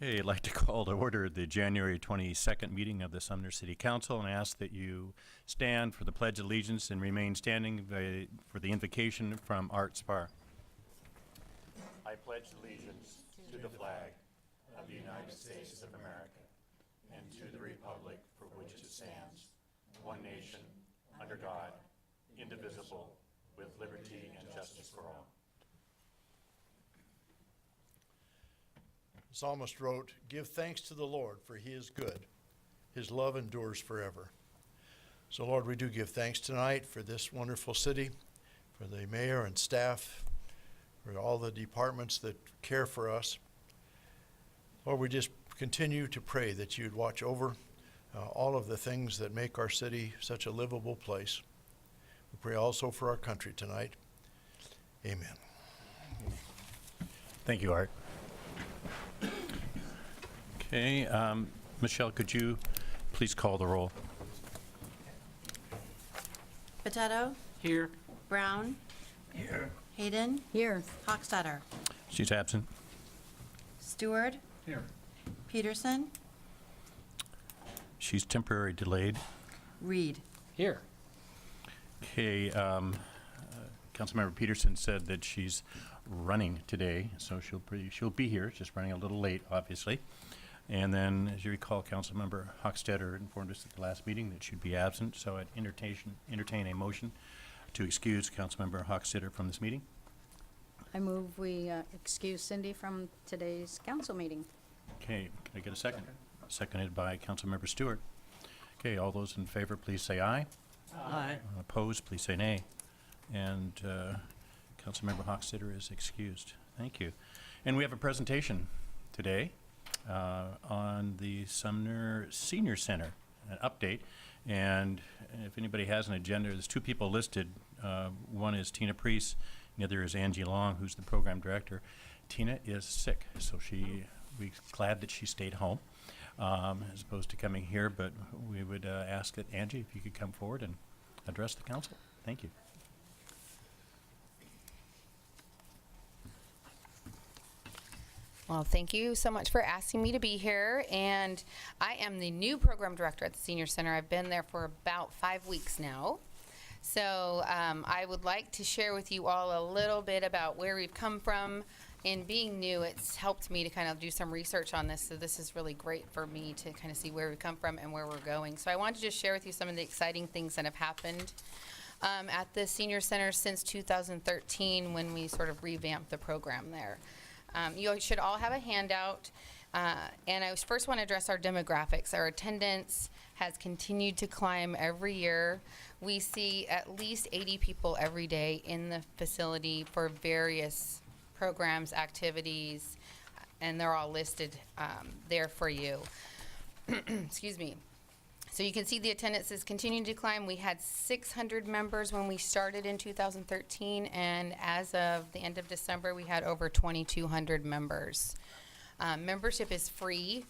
Okay, I'd like to call to order the January 22nd meeting of the Sumner City Council and ask that you stand for the Pledge of Allegiance and remain standing for the invocation from Art Spar. I pledge allegiance to the flag of the United States of America and to the republic for which it stands, one nation, under God, indivisible, with liberty and justice for all. The psalmist wrote, "Give thanks to the Lord, for he is good. His love endures forever." So, Lord, we do give thanks tonight for this wonderful city, for the mayor and staff, for all the departments that care for us. Lord, we just continue to pray that you'd watch over all of the things that make our city such a livable place. We pray also for our country tonight. Amen. Thank you, Art. Okay, Michelle, could you please call the roll? Potato? Here. Brown? Here. Hayden? Here. Hochstetter? She's absent. Stewart? Here. Peterson? She's temporarily delayed. Reed? Here. Okay, Councilmember Peterson said that she's running today, so she'll be here, just running a little late, obviously. And then, as you recall, Councilmember Hochstetter informed us at the last meeting that she'd be absent, so I'd entertain a motion to excuse Councilmember Hochstetter from this meeting. I move we excuse Cindy from today's council meeting. Okay, can I get a second? Seconded by Councilmember Stewart. Okay, all those in favor, please say aye. Aye. Opposed, please say nay. And Councilmember Hochstetter is excused. Thank you. And we have a presentation today on the Sumner Senior Center, an update. And if anybody has an agenda, there's two people listed. One is Tina Priest, and the other is Angie Long, who's the program director. Tina is sick, so we're glad that she stayed home as opposed to coming here, but we would ask that Angie, if you could come forward and address the council. Thank you. Well, thank you so much for asking me to be here. And I am the new program director at the Senior Center. I've been there for about 5 weeks now. So I would like to share with you all a little bit about where we've come from. In being new, it's helped me to kind of do some research on this. So this is really great for me to kind of see where we've come from and where we're going. So I want to just share with you some of the exciting things that have happened at the Senior Center since 2013 when we sort of revamped the program there. You should all have a handout, and I first want to address our demographics. Our attendance has continued to climb every year. We see at least 80 people every day in the facility for various programs, activities, and they're all listed there for you. Excuse me. So you can see the attendance is continuing to climb. We had 600 members when we started in 2013, and as of the end of December, we had over 2,200 members. Membership is free,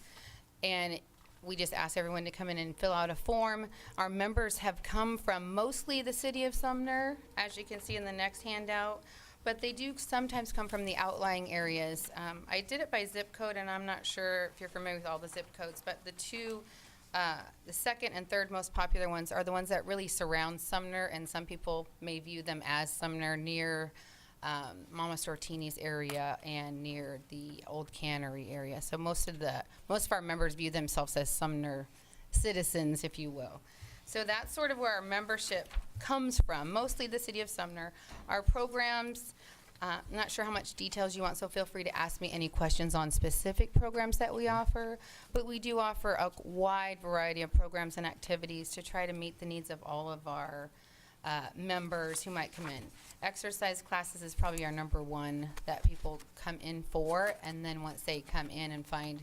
and we just ask everyone to come in and fill out a form. Our members have come from mostly the city of Sumner, as you can see in the next handout, but they do sometimes come from the outlying areas. I did it by zip code, and I'm not sure if you're familiar with all the zip codes, but the second and third most popular ones are the ones that really surround Sumner, and some people may view them as Sumner, near Mama Sortini's area and near the old cannery area. So most of our members view themselves as Sumner citizens, if you will. So that's sort of where our membership comes from, mostly the city of Sumner. Our programs, I'm not sure how much details you want, so feel free to ask me any questions on specific programs that we offer. But we do offer a wide variety of programs and activities to try to meet the needs of all of our members who might come in. Exercise classes is probably our number one that people come in for, and then once they come in and find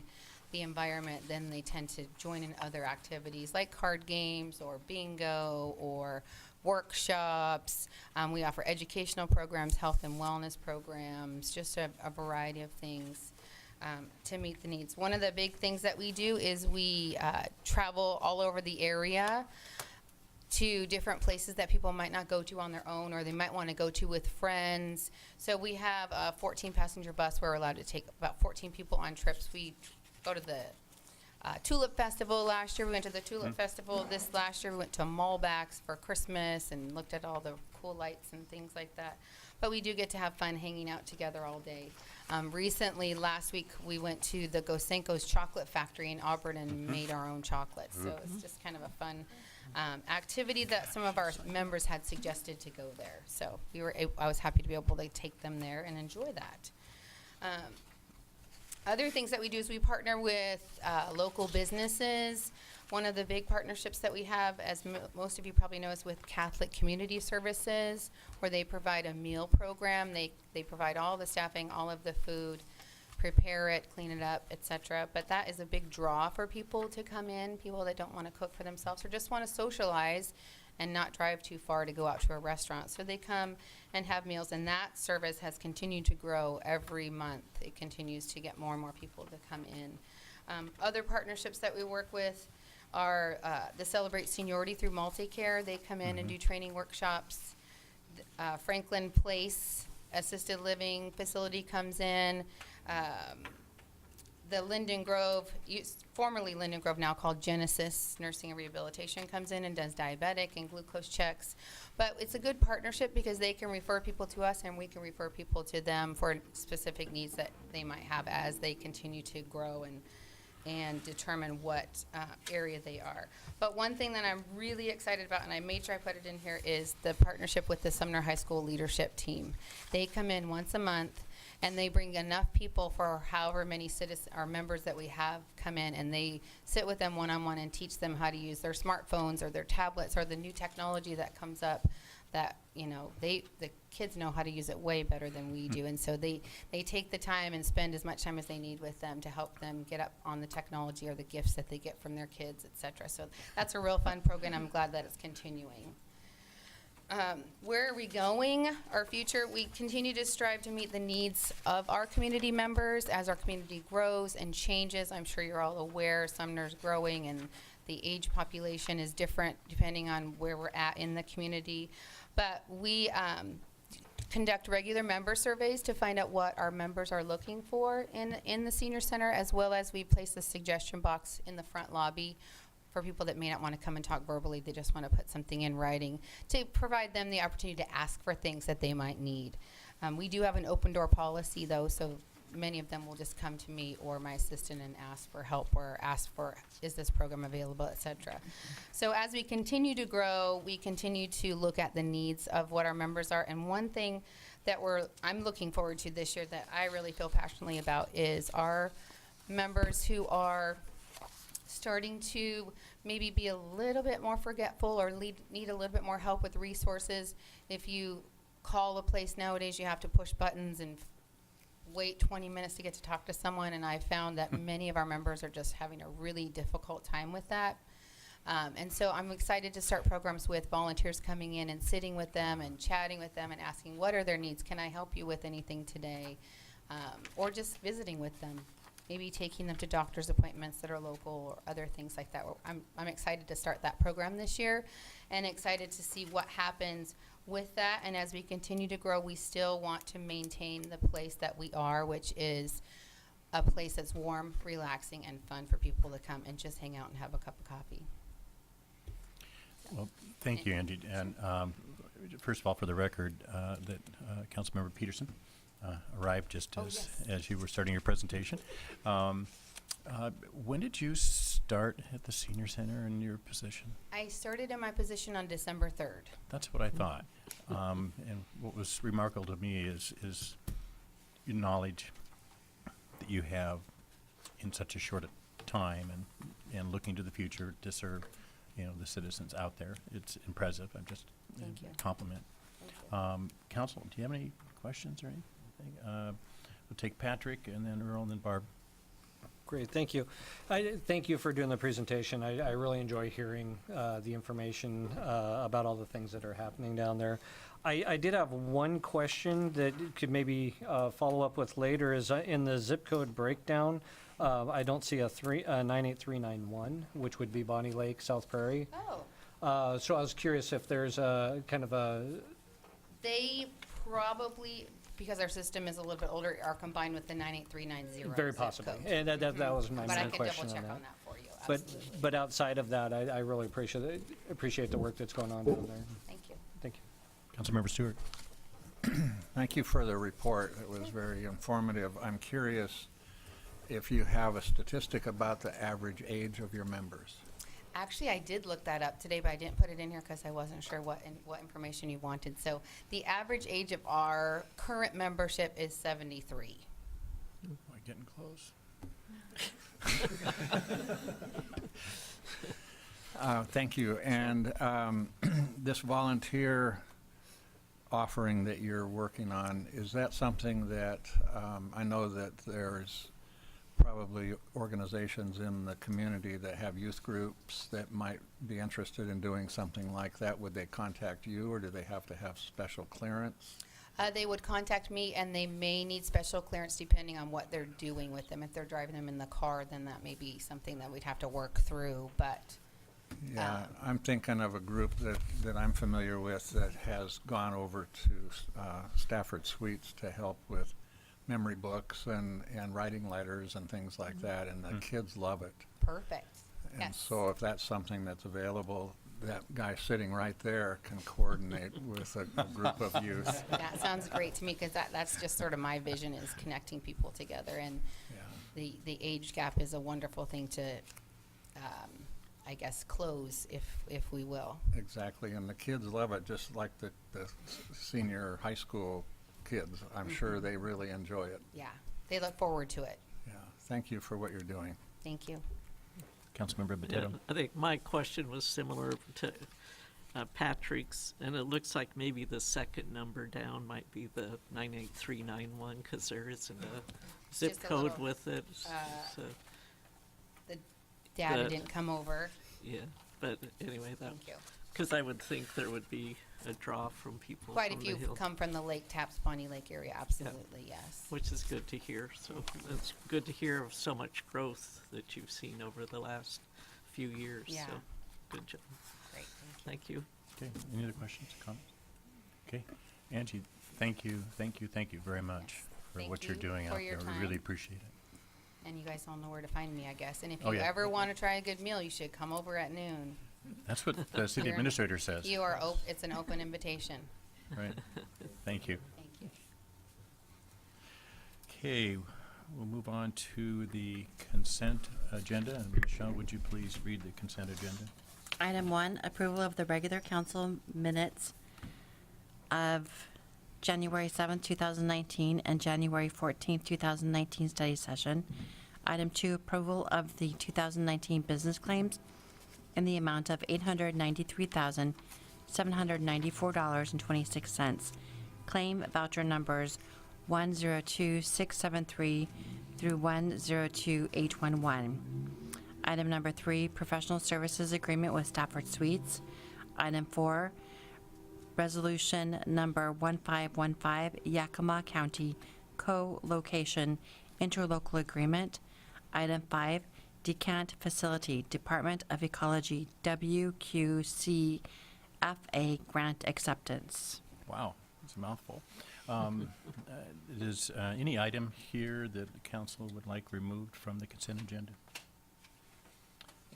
the environment, then they tend to join in other activities like card games or bingo or workshops. We offer educational programs, health and wellness programs, just a variety of things to meet the needs. One of the big things that we do is we travel all over the area to different places that people might not go to on their own, or they might want to go to with friends. So we have a 14-passenger bus where we're allowed to take about 14 people on trips. We go to the Tulip Festival last year. We went to the Tulip Festival. This last year we went to Malbach's for Christmas and looked at all the cool lights and things like that. But we do get to have fun hanging out together all day. Recently, last week, we went to the Gosenko's Chocolate Factory in Auburn and made our own chocolates. So it's just kind of a fun activity that some of our members had suggested to go there. So I was happy to be able to take them there and enjoy that. Other things that we do is we partner with local businesses. One of the big partnerships that we have, as most of you probably know, is with Catholic Community Services, where they provide a meal program. They provide all the staffing, all of the food, prepare it, clean it up, etc. But that is a big draw for people to come in, people that don't want to cook for themselves or just want to socialize and not drive too far to go out to a restaurant. So they come and have meals, and that service has continued to grow every month. It continues to get more and more people to come in. Other partnerships that we work with are the Celebrate Seniority through Multicare. They come in and do training workshops. Franklin Place Assisted Living Facility comes in. The Linden Grove, formerly Linden Grove, now called Genesis Nursing and Rehabilitation, comes in and does diabetic and glucose checks. But it's a good partnership because they can refer people to us and we can refer people to them for specific needs that they might have as they continue to grow and determine what area they are. But one thing that I'm really excited about, and I made sure I put it in here, is the partnership with the Sumner High School leadership team. They come in once a month, and they bring enough people for however many citizens or members that we have come in, and they sit with them one-on-one and teach them how to use their smartphones or their tablets or the new technology that comes up that, the kids know how to use it way better than we do. And so they take the time and spend as much time as they need with them to help them get up on the technology or the gifts that they get from their kids, et cetera. So that's a real fun program. I'm glad that it's continuing. Where are we going? Our future, we continue to strive to meet the needs of our community members as our community grows and changes. I'm sure you're all aware Sumner's growing and the age population is different depending on where we're at in the community. But we conduct regular member surveys to find out what our members are looking for in the senior center, as well as we place a suggestion box in the front lobby for people that may not want to come and talk verbally. They just want to put something in writing to provide them the opportunity to ask for things that they might need. We do have an open door policy, though, so many of them will just come to me or my assistant and ask for help or ask for, is this program available, et cetera. So as we continue to grow, we continue to look at the needs of what our members are. And one thing that I'm looking forward to this year that I really feel passionately about is our members who are starting to maybe be a little bit more forgetful or need a little bit more help with resources. If you call a place nowadays, you have to push buttons and wait 20 minutes to get to talk to someone, and I found that many of our members are just having a really difficult time with that. And so I'm excited to start programs with volunteers coming in and sitting with them and chatting with them and asking what are their needs, can I help you with anything today, or just visiting with them, maybe taking them to doctor's appointments that are local or other things like that. I'm excited to start that program this year and excited to see what happens with that. And as we continue to grow, we still want to maintain the place that we are, which is a place that's warm, relaxing, and fun for people to come and just hang out and have a cup of coffee. Well, thank you, Andy. And first of all, for the record, that Councilmember Peterson arrived just as you were starting your presentation. When did you start at the senior center in your position? I started in my position on December 3rd. That's what I thought. And what was remarkable to me is your knowledge that you have in such a short time and looking to the future to serve, the citizens out there. It's impressive. I'm just Thank you. compliment. Thank you. Council, do you have any questions or anything? We'll take Patrick and then Earl and then Barb. Great, thank you. Thank you for doing the presentation. I really enjoy hearing the information about all the things that are happening down there. I did have one question that could maybe follow up with later is in the zip code breakdown, I don't see a 98391, which would be Bonnie Lake, South Prairie. Oh. So I was curious if there's a kind of a... They probably, because our system is a little bit older, are combined with the 98390 Very zip possibly. code. And that was my But I main can question double on check that. on that for you, But, absolutely. but outside of that, I really appreciate the work that's going on down there. Thank you. Thank you. Councilmember Stewart. Thank you for the report. It was very informative. I'm curious if you have a statistic about the average age of your members. Actually, I did look that up today, but I didn't put it in here because I wasn't sure what information you wanted. So the average age of our current membership is 73. Am I getting close? Thank you. And this volunteer offering that you're working on, is that something that, I know that there's probably organizations in the community that have youth groups that might be interested in doing something like that. Would they contact you, or do they have to have special clearance? They would contact me, and they may need special clearance depending on what they're doing with them. If they're driving them in the car, then that may be something that we'd have to work through, but Yeah, I'm thinking of a group that I'm familiar with that has gone over to Stafford Suites to help with memory books and writing letters and things like that, and the kids love it. perfect. And Yes. so if that's something that's available, that guy sitting right there can coordinate with a group of youth. That sounds great to me, because that's just sort of my vision, is connecting people together, and Yeah. the age gap is a wonderful thing to, I guess, close, if we will. Exactly, and the kids love it, just like the senior high school kids. I'm sure they really enjoy it. Yeah, they look forward to it. Yeah, thank you for what you're doing. Thank you. Councilmember Yeah, Boteto. I think my question was similar to Patrick's, and it looks like maybe the second number down might be the 98391, because there isn't a zip just a code little, with it. So, The data The- didn't come over. yeah, but anyway, that, Thank you. because I would think there would be a draw from people Quite a from the few hill, come from the Lake Tapps Pawnee Lake area, absolutely, yes. which is good to hear. So it's good to hear of so much growth that you've seen over the last few years. Yeah. So good job. Great, thank you. Thank you. Okay, any other questions, comments? Okay, Angie, thank you very much for Thank what you're you doing for out your there. We time. really appreciate it. And you guys all know where to find me, I guess. And if Oh, you yeah. ever want to try a good meal, you should come over at noon. That's what the city You're- administrator says. You are, it's an open invitation. Right, thank you. Thank you. Okay, we'll move on to the consent agenda. And Michelle, would you please read the consent agenda? Item 1, approval of the regular council minutes of January 7th, 2019, and January 14th, 2019 study session. Item 2, approval of the 2019 business claims in the amount of $893,794.26. Claim voucher numbers 102673 through 102811. Item number 3, professional services agreement with Stafford Suites. Item 4, resolution number 1515, Yakima County co-location interlocal agreement. Item 5, Decant Facility, Department of Ecology, WQCFA grant acceptance. Wow, it's a mouthful. Is any item here that the council would like removed from the consent agenda?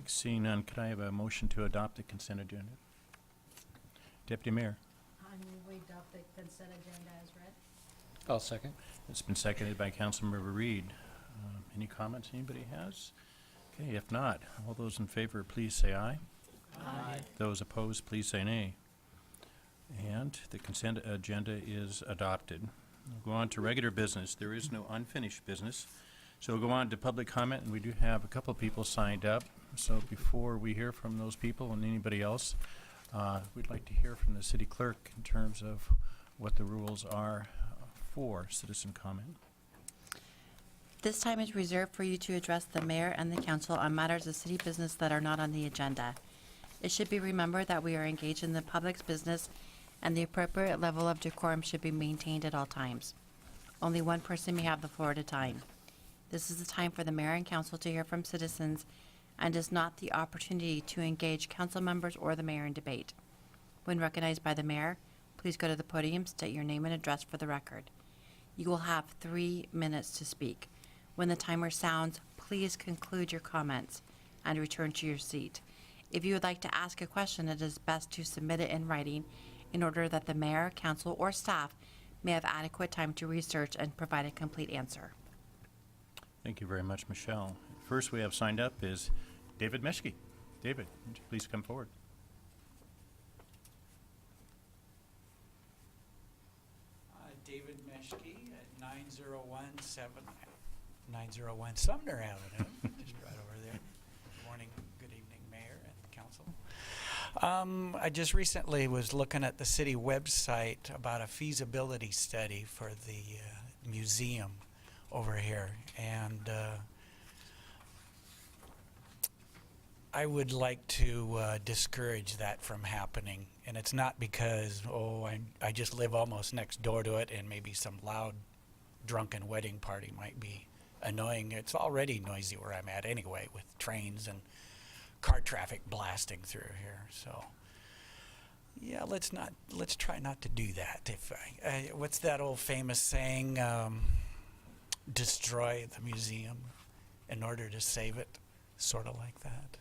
Seeing none, could I have a motion to adopt the consent agenda? Deputy Mayor, I move we adopt the consent agenda as read. I'll second. it's been seconded by Councilmember Reed. Any comments anybody has? Okay, if not, all those in favor, please say aye. Aye. Those opposed, please say nay. And the consent agenda is adopted. We'll go on to regular business. There is no unfinished business. So we'll go on to public comment, and we do have a couple of people signed up. So before we hear from those people and anybody else, we'd like to hear from the city clerk in terms of what the rules are for citizen comment. This time is reserved for you to address the mayor and the council on matters of city business that are not on the agenda. It should be remembered that we are engaged in the public's business, and the appropriate level of decorum should be maintained at all times. Only one person may have the floor at a time. This is the time for the mayor and council to hear from citizens, and is not the opportunity to engage council members or the mayor in debate. When recognized by the mayor, please go to the podium, state your name and address for the record. You will have 3 minutes to speak. When the timer sounds, please conclude your comments and return to your seat. If you would like to ask a question, it is best to submit it in writing in order that the mayor, council, or staff may have adequate time to research and provide a complete answer. Thank you very much, Michelle. First we have signed up is David Meschke. David, would you please come forward? David Meschke at 901 Sumner Avenue, just right over there. Good morning, good evening, Mayor and Council. I just recently was looking at the city website about a feasibility study for the museum over here, and I would like to discourage that from happening. And it's not because, I just live almost next door to it and maybe some loud drunken wedding party might be annoying. It's already noisy where I'm at anyway, with trains and car traffic blasting through here. So yeah, let's try not to do that. If what's that old famous saying, destroy the museum in order to save it, sort of like that.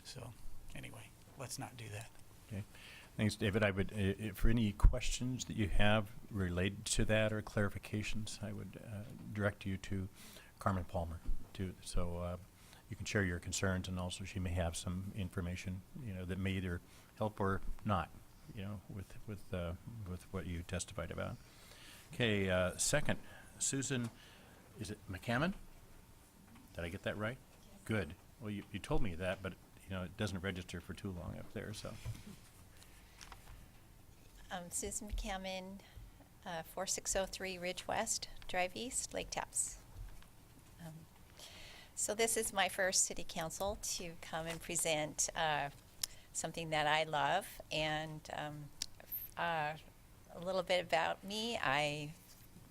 So anyway, let's not do that. Okay. Thanks, David. I would, for any questions that you have related to that or clarifications, I would direct you to Carmen Palmer, too. So you can share your concerns, and also she may have some information, that may either help or not, with what you testified about. Okay. Second, Susan, is it McCammon? Did I get that right? Yes. Good. Well, you told me that, but it doesn't register for too long up there, so. Susan McCammon, 4603 Ridge West, Drive East, Lake Taps. So this is my first city council to come and present something that I love. And a little bit about me,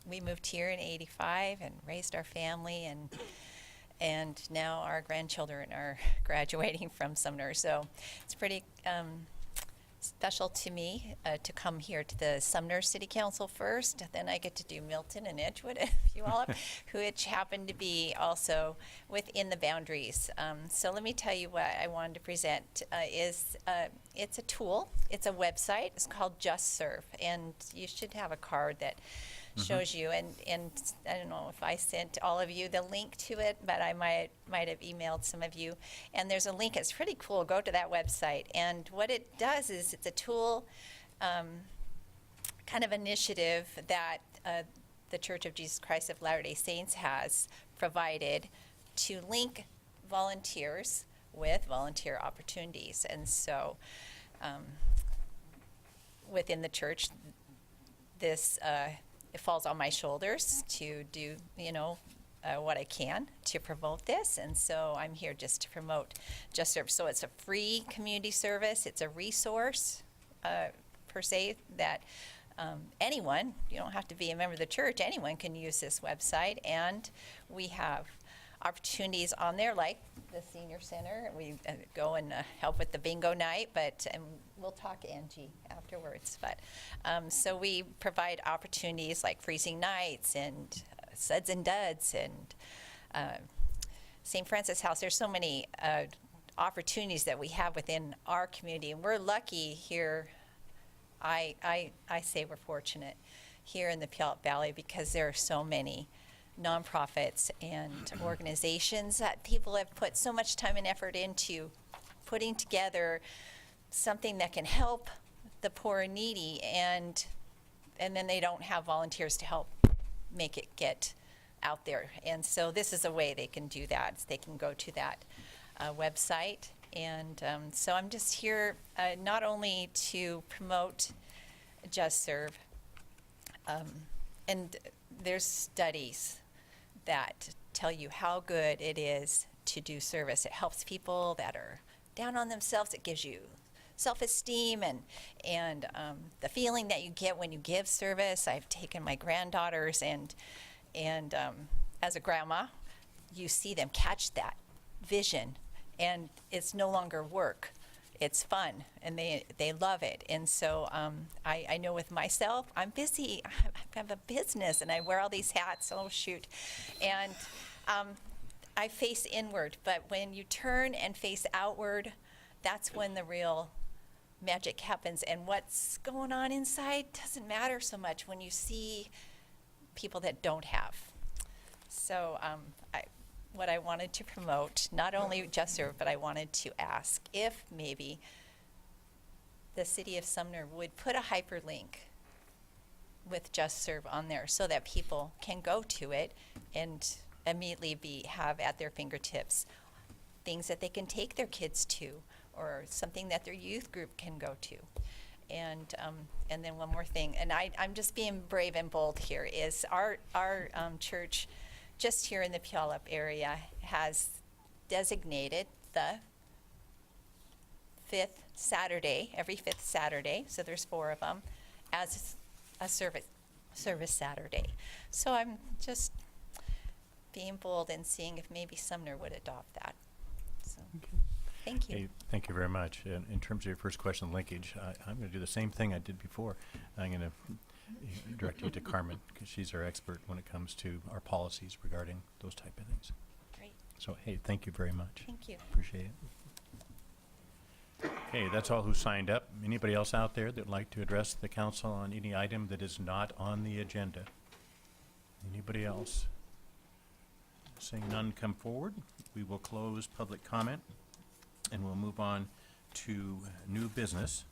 we moved here in '85 and raised our family, and now our grandchildren are graduating from Sumner. So it's pretty special to me to come here to the Sumner City Council first. Then I get to do Milton and Edgewood, if you all have, which happen to be also within the boundaries. So let me tell you what I wanted to present it's a tool. It's a website. It's called Just Serve, and you should have a card that shows you, and I don't know if I sent all of you the link to it, but I might have emailed some of you. And there's a link. It's pretty cool. Go to that website. And what it does is it's a tool, kind of initiative that the Church of Jesus Christ of Latter-day Saints has provided to link volunteers with volunteer opportunities. And so within the church, this it falls on my shoulders to do, what I can to promote this. And so I'm here just to promote Just Serve. So it's a free community service. It's a resource, per se, that anyone, you don't have to be a member of the church, anyone can use this website. And we have opportunities on there like the senior center. We go and help with the bingo night, and we'll talk Angie afterwards. But so we provide opportunities like freezing nights and suds and duds and St. Francis House. There's so many opportunities that we have within our community, and we're lucky here. I say we're fortunate here in the Puyallup Valley because there are so many nonprofits and organizations that people have put so much time and effort into putting together something that can help the poor and needy, and then they don't have volunteers to help make it get out there. And so this is a way they can do that. They can go to that website. And so I'm just here not only to promote Just Serve, and there's studies that tell you how good it is to do service. It helps people that are down on themselves. It gives you self-esteem and the feeling that you get when you give service. I've taken my granddaughters and as a grandma, you see them catch that vision, and it's no longer work. it's fun and they love it. And so I know with myself, I'm busy. I have a business and I wear all these hats. Oh, shoot. And I face inward. But when you turn and face outward, that's when the real magic happens. And what's going on inside doesn't matter so much when you see people that don't have. So what I wanted to promote, not only Just Serve, but I wanted to ask if maybe the city of Sumner would put a hyperlink with Just Serve on there so that people can go to it and immediately have at their fingertips things that they can take their kids to or something that their youth group can go to. And then one more thing, and I'm just being brave and bold here, is our church just here in the Puyallup area has designated the fifth Saturday, every fifth Saturday, so there's 4 of them, as a service Saturday. So I'm just being bold and seeing if maybe Sumner would adopt that. So, thank you. Hey, thank you very much. In terms of your first question, linkage, I'm going to do the same thing I did before. I'm going to direct you to Carmen, because she's our expert when it comes to our policies regarding those type of things. Great. So, hey, thank you very much. Thank you. Appreciate it. Okay, that's all who signed up. Anybody else out there that would like to address the council on any item that is not on the agenda? Anybody else? Seeing none come forward, we will close public comment and we'll move on to new business.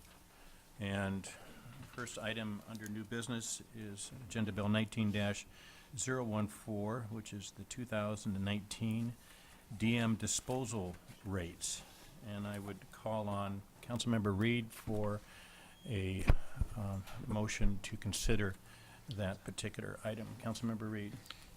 And first item under new business is Agenda Bill 19-014, which is the 2019 DM disposal rates. And I would call on Councilmember Reed for a motion to consider that particular item. Councilmember Reed.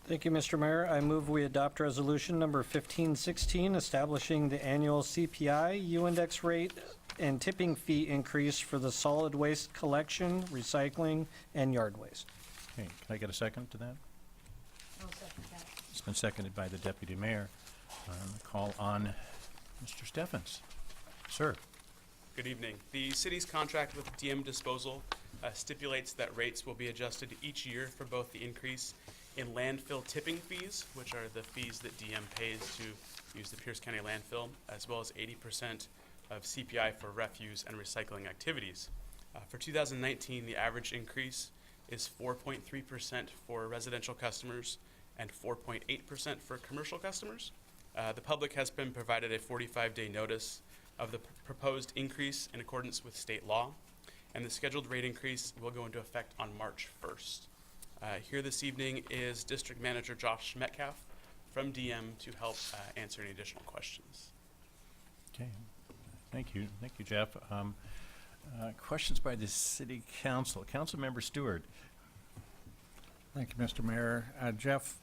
Thank you, Mr. Mayor. I move we adopt resolution number 1516, establishing the annual CPI U-index rate and tipping fee increase for the solid waste collection, recycling, and yard waste. Okay, can I get a second to that? I'll second that. It's been seconded by the Deputy Mayor. Call on Mr. Steffens. Sir. Good evening. The city's contract with DM Disposal stipulates that rates will be adjusted each year for both the increase in landfill tipping fees, which are the fees that DM pays to use the Pierce County landfill, as well as 80% of CPI for refuse and recycling activities. For 2019, the average increase is 4.3% for residential customers and 4.8% for commercial customers. The public has been provided a 45-day notice of the proposed increase in accordance with state law, and the scheduled rate increase will go into effect on March 1st. Here this evening is District Manager Josh Metcalf from DM to help answer any additional questions. Okay, thank you. Thank you, Jeff. Questions by the City Council. Councilmember Stewart. Thank you, Mr. Mayor. Jeff,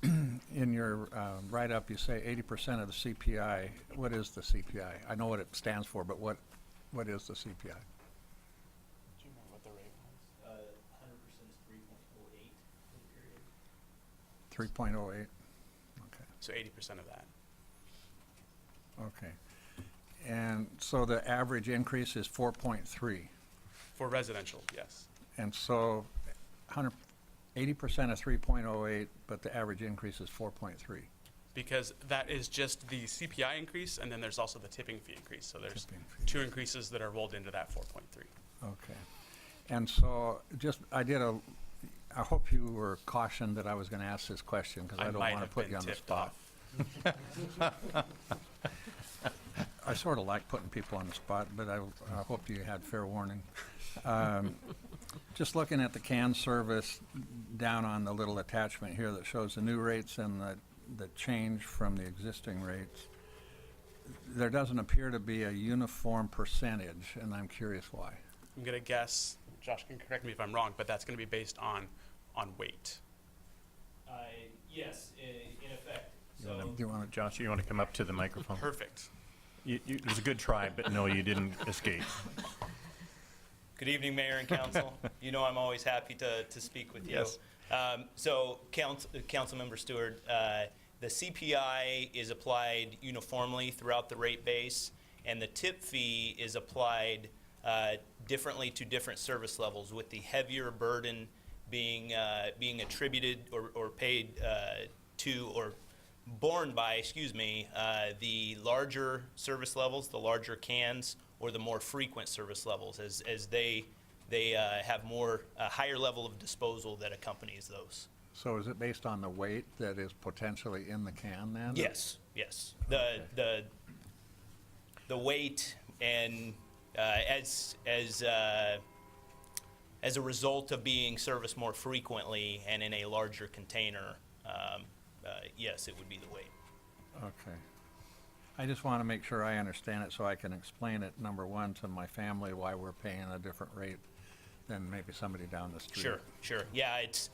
in your write-up, you say 80% of the CPI. What is the CPI? I know what it stands for, but what is the CPI? Do you remember what the rate was? 100% is 3.08 for the period. 3.08. Okay. So 80% of that. Okay. And so the average increase is 4.3. For residential, yes. And so 80% of 3.08, but the average increase is 4.3. Because that is just the CPI increase, and then there's also the tipping fee increase. So there's Tipping fee. 2 increases that are rolled into that 4.3. Okay. And so I hope you were cautioned that I was going to ask this question because I don't might want to have put been you on the tipped spot. off. I sort of like putting people on the spot, but I hope you had fair warning. Just looking at the can service down on the little attachment here that shows the new rates and the change from the existing rates, there doesn't appear to be a uniform percentage, and I'm curious why. I'm going to guess, Josh can correct me if I'm wrong, but that's going to be based on weight. Yes, in effect. Do you want to, Josh, you want to come up to the microphone? Perfect. It was a good try, but no, you didn't escape. Good evening, Mayor and Council. You know I'm always happy to speak with you. Yes. So, Councilmember Stewart, the CPI is applied uniformly throughout the rate base, and the tip fee is applied differently to different service levels, with the heavier burden being attributed or paid to, or borne by, the larger service levels, the larger cans, or the more frequent service levels, as they have a higher level of disposal that accompanies those. So is it based on the weight that is potentially in the can then? Yes, yes. The weight, and as a result of being serviced more frequently and in a larger container, yes, it would be the weight. Okay. I just want to make sure I understand it so I can explain it, number one, to my family, why we're paying a different rate than maybe somebody down the street. Sure. Yeah, it's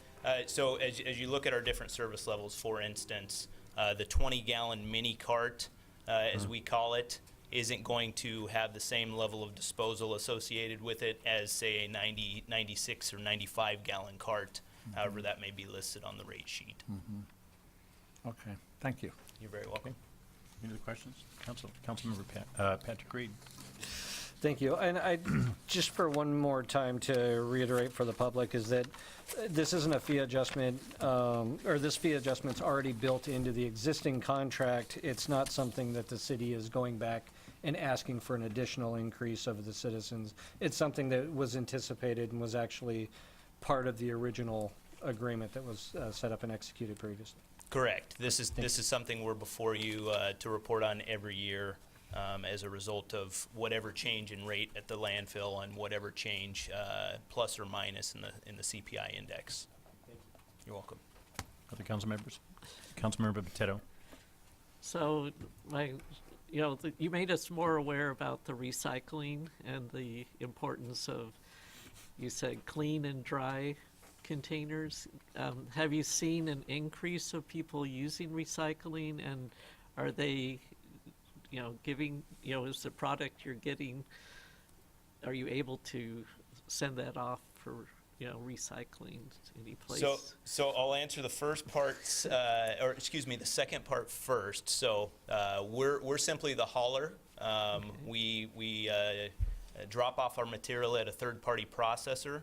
so as you look at our different service levels, for instance, the 20-gallon mini cart, as we call it, isn't going to have the same level of disposal associated with it as, say, a 96 or 95-gallon cart, however that may be listed on the rate sheet. Okay, thank you. You're very welcome. Any other questions? Councilmember Patrick Reed. Thank you. And I, just for one more time to reiterate for the public, is that this isn't a fee adjustment, or this fee adjustment's already built into the existing contract. It's not something that the city is going back and asking for an additional increase of the citizens. It's something that was anticipated and was actually part of the original agreement that was set up and executed previously. Correct. This is something we're before you to report on every year, as a result of whatever change in rate at the landfill and whatever change, plus or minus, in the CPI index. You're welcome. Other council members? Councilmember Potato. So, you made us more aware about the recycling and the importance of, you said, clean and dry containers. Have you seen an increase of people using recycling, and are they, giving, is the product you're getting, are you able to send that off for, recycling any place? So I'll answer the first part, the second part first. So we're simply the hauler. Okay. We drop off our material at a third-party processor.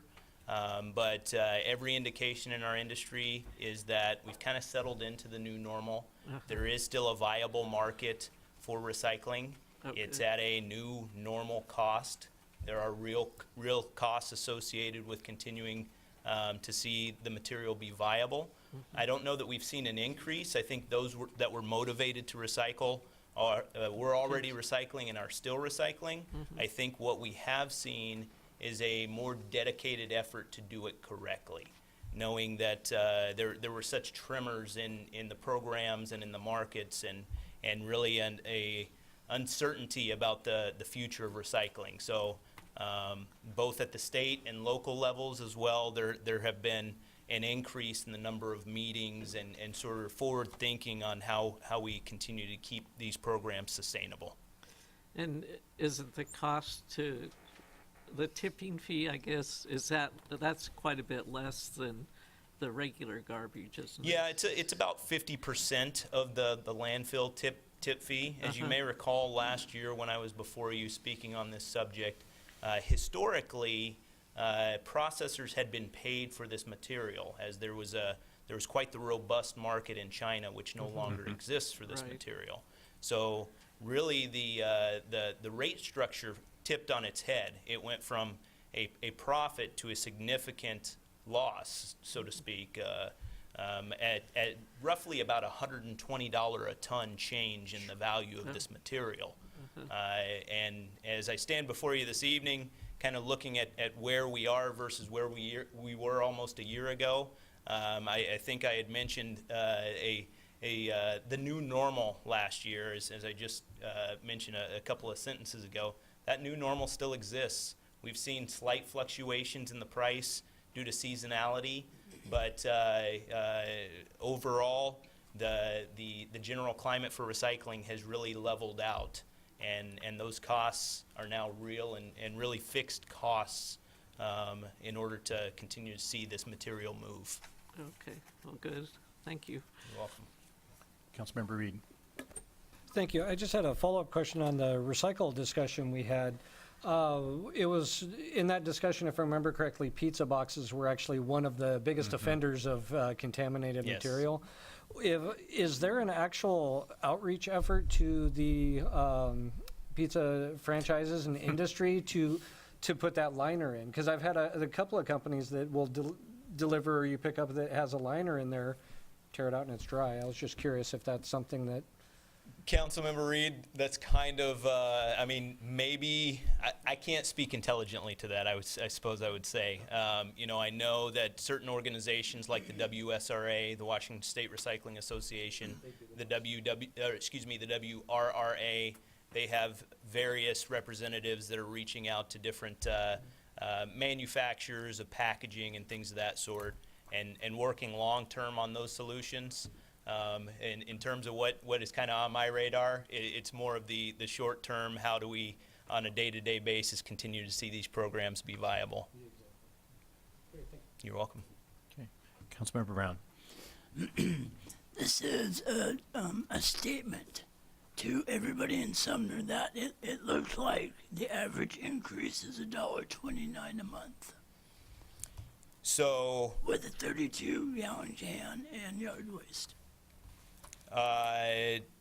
But every indication in our industry is that we've kind of settled into the new normal. There is still a viable market for recycling. Okay. It's at a new normal cost. There are real costs associated with continuing to see the material be viable. I don't know that we've seen an increase. I think those that were motivated to recycle were already recycling and are still recycling. I think what we have seen is a more dedicated effort to do it correctly, knowing that there were such tremors in the programs and in the markets, and really a uncertainty about the future of recycling. So both at the state and local levels as well, there have been an increase in the number of meetings and sort of forward thinking on how we continue to keep these programs sustainable. And isn't the cost to the tipping fee, I guess, that's quite a bit less than the regular garbage, isn't it? Yeah, it's about 50% of the landfill tip fee. As you may recall, last year when I was before you speaking on this subject, historically, processors had been paid for this material, as there was quite the robust market in China, which no longer exists for this material. So really, the rate structure tipped on its head. It went from a profit to a significant loss, so to speak, at roughly about $120 a ton change in the value of this material. And as I stand before you this evening, kind of looking at where we are versus where we were almost a year ago, I think I had mentioned the new normal last year, as I just mentioned a couple of sentences ago. That new normal still exists. We've seen slight fluctuations in the price due to seasonality, but overall, the general climate for recycling has really leveled out, and those costs are now real and really fixed costs in order to continue to see this material move. Okay, well, good. Thank you. You're welcome. Councilmember Reed. Thank you. I just had a follow-up question on the recycle discussion we had. It was, in that discussion, if I remember correctly, pizza boxes were actually one of the biggest offenders of contaminated Yes. material. Is there an actual outreach effort to the pizza franchises and industry to put that liner in? Because I've had a couple of companies that will deliver, or you pick up that has a liner in there, tear it out and it's dry. I was just curious if that's something that... Councilmember Reed, that's kind of, I mean, maybe, I can't speak intelligently to that, I suppose I would say. You know, I know that certain organizations like the WSRA, the Washington State Recycling Association, the the WRRA, they have various representatives that are reaching out to different manufacturers of packaging and things of that sort, and working long-term on those solutions. In terms of what is kind of on my radar, it's more of the short term, how do we, on a day-to-day basis, continue to see these programs be viable? You're welcome. Okay. Councilmember Brown. This is a statement to everybody in Sumner that it looks like the average increase is $1.29 a month So, with a 32-gallon can and yard waste.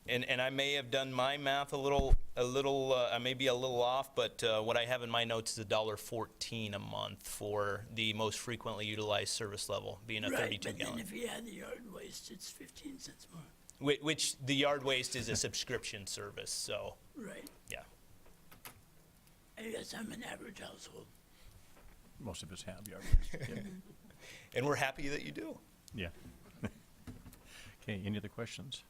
and I may have done my math I may be a little off, but what I have in my notes is $1.14 a month for the most frequently utilized service level, being a 32 But then gallon. if you add the yard waste, it's 15 cents more. Which the yard waste is a subscription service, so, Right. yeah. I guess I'm an average household. Most of us have yard waste. Yeah. And we're happy that you do. Yeah. Okay, any other questions?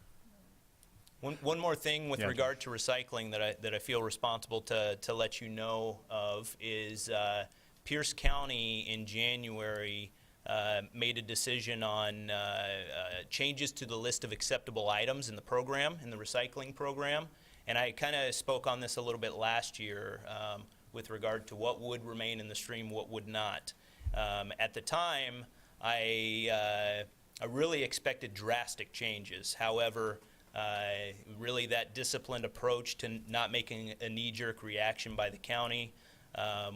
One more thing with Yeah. regard to recycling that I feel responsible to let you know of is Pierce County in January made a decision on changes to the list of acceptable items in the program, in the recycling program. And I kind of spoke on this a little bit last year with regard to what would remain in the stream, what would not. At the time, I really expected drastic changes. However, really that disciplined approach to not making a knee-jerk reaction by the county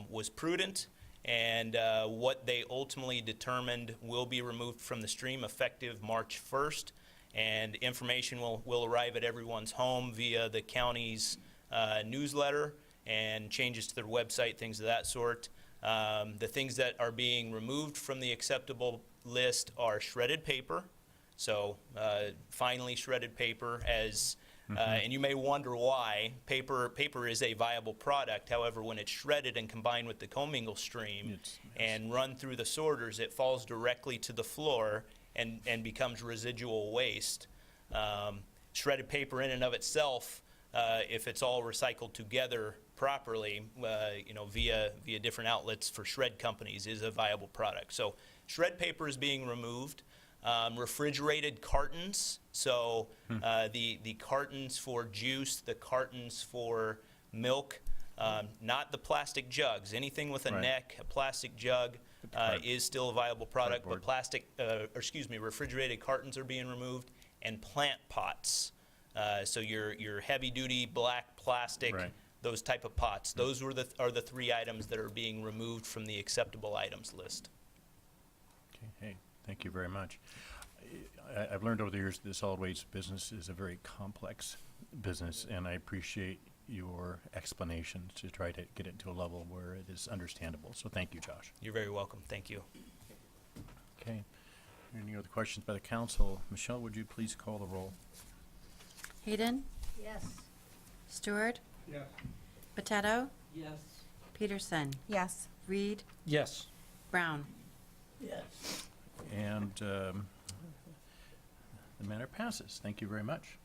was prudent, and what they ultimately determined will be removed from the stream effective March 1st, and information will arrive at everyone's home via the county's newsletter and changes to their website, things of that sort. The things that are being removed from the acceptable list are shredded paper, so finely shredded paper, as and you may wonder why. Paper is a viable product. However, when it's shredded and combined with the commingle stream and run through the sorters, it falls directly to the floor and becomes residual waste. Shredded paper in and of itself, if it's all recycled together properly, you know, via different outlets for shred companies, is a viable product. So shred paper is being removed. Refrigerated cartons, so the cartons for juice, the cartons for milk, not the plastic jugs. Anything with a neck, a plastic jug, is still a viable product, but refrigerated cartons are being removed, and plant pots. So your heavy-duty black plastic, those type of pots. Those are the three items that are being removed from the acceptable items list. Okay, hey, thank you very much. I've learned over the years that the solid waste business is a very complex business, and I appreciate your explanation to try to get it to a level where it is understandable. So thank you, Josh. You're very welcome. Thank you. Okay. Any other questions by the council? Michelle, would you please call the roll? Hayden? Yes. Stewart? Yes. Potato? Yes. Peterson? Yes. Reed? Yes. Brown? Yes. And the matter passes. Thank you very much.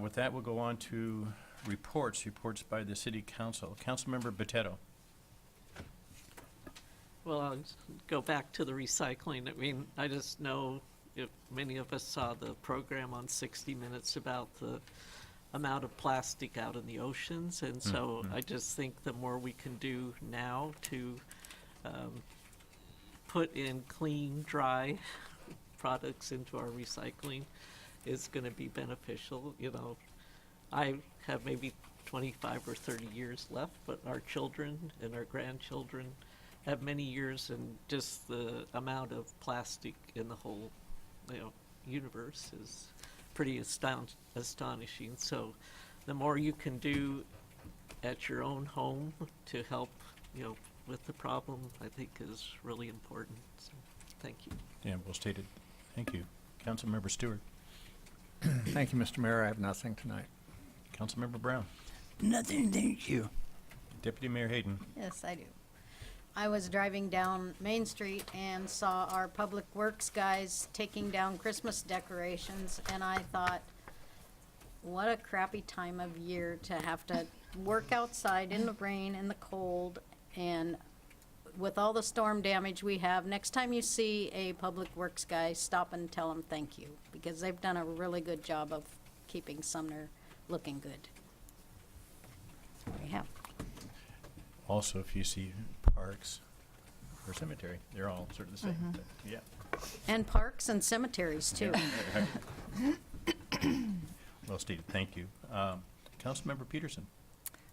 With that, we'll go on to reports by the city council. Councilmember Botetto. Well, I'll go back to the recycling. I mean, I just know if many of us saw the program on 60 Minutes about the amount of plastic out in the oceans, and so I just think the more we can do now to put in clean, dry products into our recycling is going to be beneficial. You know, I have maybe 25 or 30 years left, but our children and our grandchildren have many years, and just the amount of plastic in the whole, universe is pretty astonishing. So the more you can do at your own home to help, with the problem, I think is really important. So, thank you. Yeah, well stated. Thank you. Councilmember Stewart. Thank you, Mr. Mayor. I have nothing tonight. Councilmember Brown. Nothing, thank you. Deputy Mayor Hayden. Yes, I do. I was driving down Main Street and saw our Public Works guys taking down Christmas decorations, and I thought, what a crappy time of year to have to work outside in the rain and the cold, and with all the storm damage we have. Next time you see a Public Works guy, stop and tell them thank you, because they've done a really good job of keeping Sumner looking good. That's what we have. Also, if you see parks or cemetery, they're all sort of the same. But, yeah. And parks and cemeteries, too. Well stated. Thank you. Councilmember Peterson.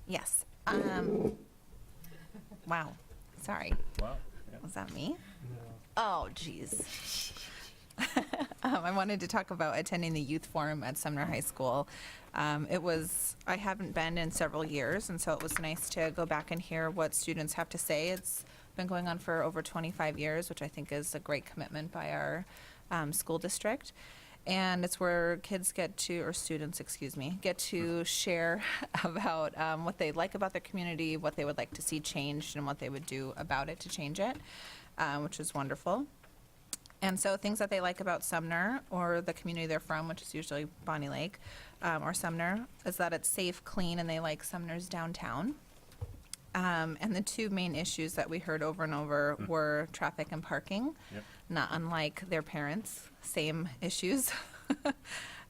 Yes. Wow. Sorry. Wow. Yeah. Was that me? Oh, geez. I wanted to talk about attending the youth forum at Sumner High School. I haven't been in several years, and so it was nice to go back and hear what students have to say. It's been going on for over 25 years, which I think is a great commitment by our school district. And it's where kids students, get to share about what they like about their community, what they would like to see changed, and what they would do about it to change it, which is wonderful. And so things that they like about Sumner, or the community they're from, which is usually Bonnie Lake or Sumner, is that it's safe, clean, and they like Sumner's downtown. And the two main issues that we heard over and over were traffic and parking. Yep. Not unlike their parents, same issues.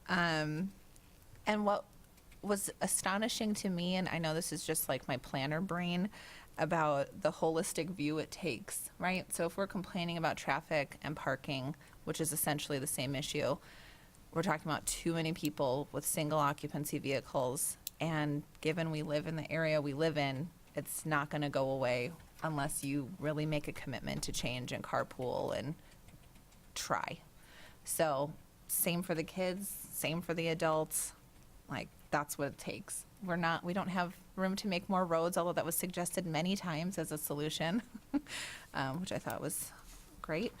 And what was astonishing to me, and I know this is just like my planner brain, about the holistic view it takes, right? So if we're complaining about traffic and parking, which is essentially the same issue, we're talking about too many people with single occupancy vehicles. And given we live in the area we live in, it's not going to go away unless you really make a commitment to change and carpool and try. So same for the kids, same for the adults. Like, that's what it takes. We don't have room to make more roads, although that was suggested many times as a solution, which I thought was great.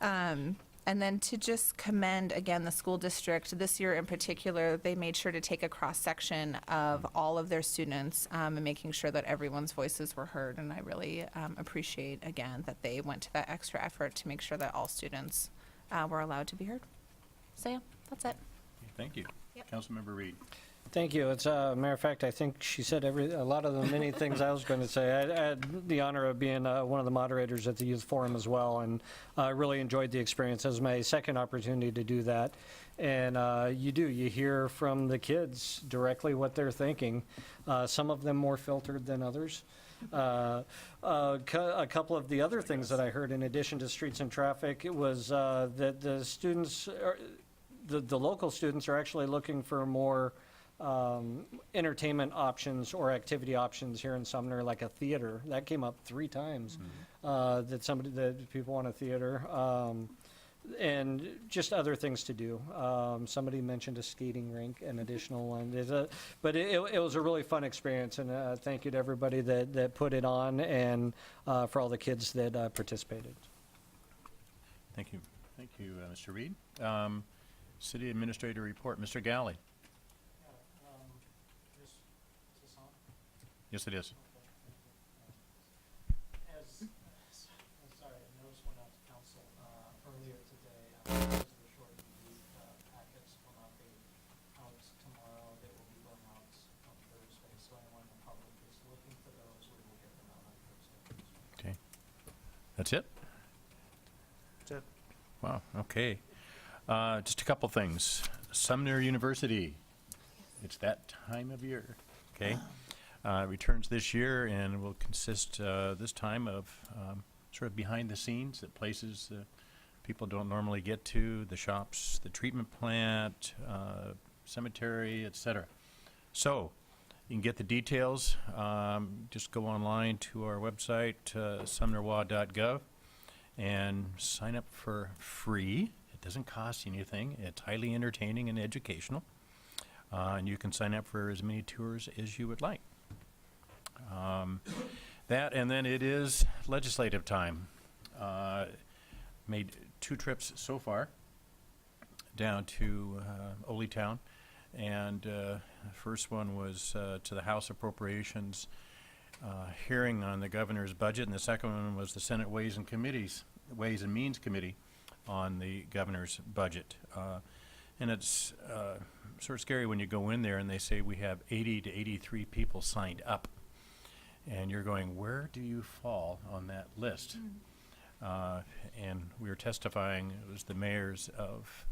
And then to just commend, again, the school district. This year in particular, they made sure to take a cross-section of all of their students and making sure that everyone's voices were heard. And I really appreciate, again, that they went to that extra effort to make sure that all students were allowed to be heard. So, yeah, that's it. Thank you. Yep. Councilmember Reed. Thank you. It's matter of fact, I think she said a lot of the many things I was going to say. I had the honor of being one of the moderators at the youth forum as well, and I really enjoyed the experience. It was my second opportunity to do that, and you hear from the kids directly what they're thinking. Some of them more filtered than others. A couple of the other things that I heard, in addition to streets and traffic, it was that the students, the local students, are actually looking for more entertainment options or activity options here in Sumner, like a theater. That came up 3 times, that people want a theater, and just other things to do. Somebody mentioned a skating rink, an additional one. But it was a really fun experience, and thank you to everybody that put it on, and for all the kids that participated. Thank you. Thank you, Mr. Reed. City Administrator Report. Mr. Galley. Yes, it is. Sorry, I noticed went out to council earlier today. Because of the short packets will not be out tomorrow. They will be going out on Thursday. So anyone in the public is looking for those, we will get them out on Thursday. Okay. That's it? That's it. Wow, okay. Just a couple things. Sumner University. It's that time of year, okay? Returns this year and will consist this time of sort of behind the scenes at places people don't normally get to, the shops, the treatment plant, cemetery, etc. So, you can get the details. Just go online to our website, sumnerwa.gov, and sign up for free. It doesn't cost you anything. It's highly entertaining and educational. And you can sign up for as many tours as you would like. That, and then it is legislative time. Made 2 trips so far down to Ole Town. And first one was to the House Appropriations hearing on the governor's budget, and the second one was the Senate Ways and Means Committee on the governor's budget. And it's sort of scary when you go in there and they say we have 80 to 83 people signed up. And you're going, where do you fall on that list? And we were testifying, it was the mayors of,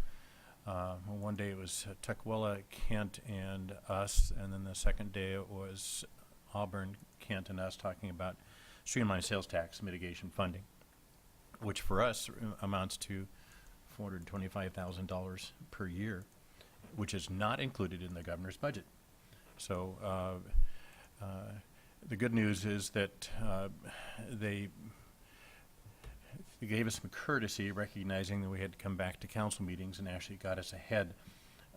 one day it was Tukwila, Kent, and us, and then the second day it was Auburn, Kent, and us talking about streamlined sales tax mitigation funding, which for us amounts to $425,000 per year, which is not included in the governor's budget. So the good news is that they gave us some courtesy, recognizing that we had to come back to council meetings, and actually got us ahead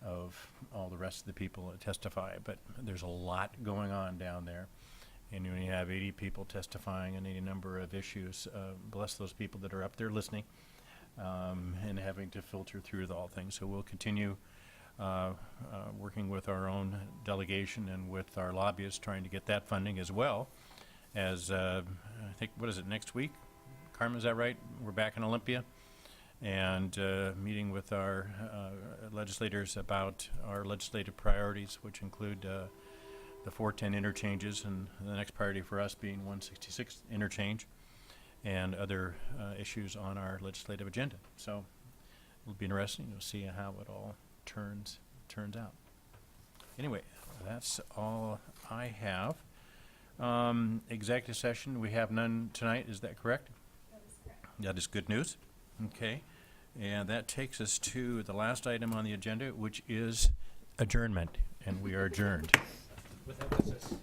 of all the rest of the people that testify. But there's a lot going on down there. And when you have 80 people testifying on any number of issues, bless those people that are up there listening and having to filter through all things. So we'll continue working with our own delegation and with our lobbyists, trying to get that funding, as well as, I think, what is it, next week? Carmen, is that right? We're back in Olympia and meeting with our legislators about our legislative priorities, which include the 410 interchanges, and the next priority for us being 166 interchange, and other issues on our legislative agenda. So it'll be interesting to see how it all turns out. Anyway, that's all I have. Executive session, we have none tonight, is that correct? That is good news. Okay. And that takes us to the last item on the agenda, which is adjournment. And we are adjourned. With emphasis.